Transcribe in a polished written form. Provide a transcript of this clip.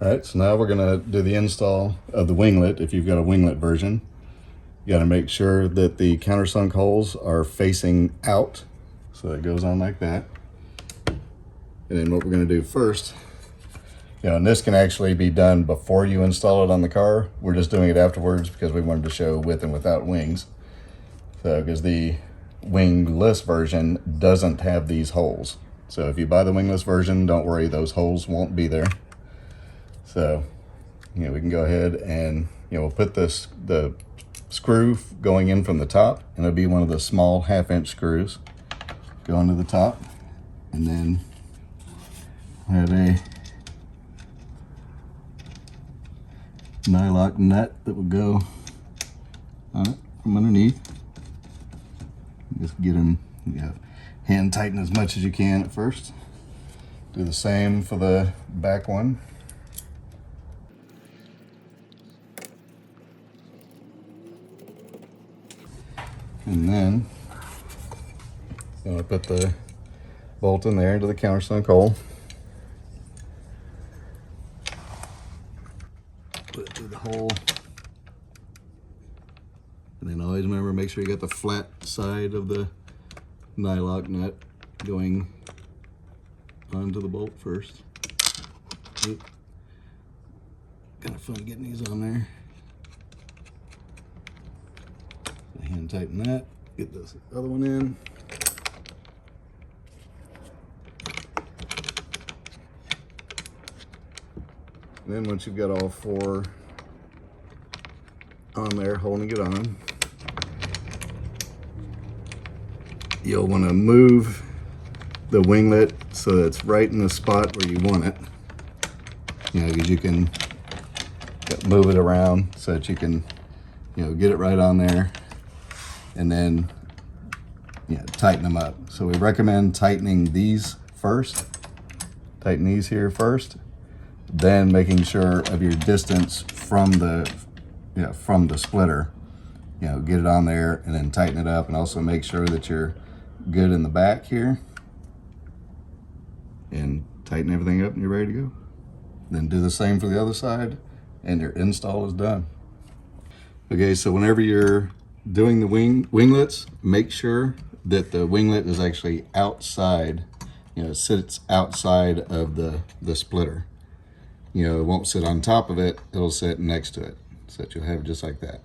All right, so now we're gonna do the install of the winglet. If you've got a winglet version, you gotta make sure that the countersunk holes are facing out. So it goes on like that. And then what we're gonna do first, and this can actually be done before you install it on the car. We're just doing it afterwards because we wanted to show with and without wings. So, because the wingless version doesn't have these holes. So if you buy the wingless version, don't worry, those holes won't be there. So, we can go ahead and, we'll put the screw going in from the top, and it'll be one of the small 1/2-inch screws going to the top. And then have a nylock nut that would go on it from underneath. Just get them, hand tighten as much as you can at first. Do the same for the back one. And then I'm gonna put the bolt in there into the countersunk hole. Put it through the hole. And then always remember, make sure you got the flat side of the nylock nut going onto the bolt first. Kind of fun getting these on there. Hand tighten that, get this other one in. And then once you've got all 4 on there, holding it on, you'll want to move the winglet so that it's right in the spot where you want it. Because you can move it around so that you can, get it right on there. And then tighten them up. So we recommend tightening these first. Tighten these here first, then making sure of your distance from the splitter. Get it on there and then tighten it up, and also make sure that you're good in the back here. And tighten everything up and you're ready to go. Then do the same for the other side and your install is done. Okay, so whenever you're doing the winglets, make sure that the winglet is actually outside, it sits outside of the splitter. It won't sit on top of it, it'll sit next to it, so that you'll have it just like that.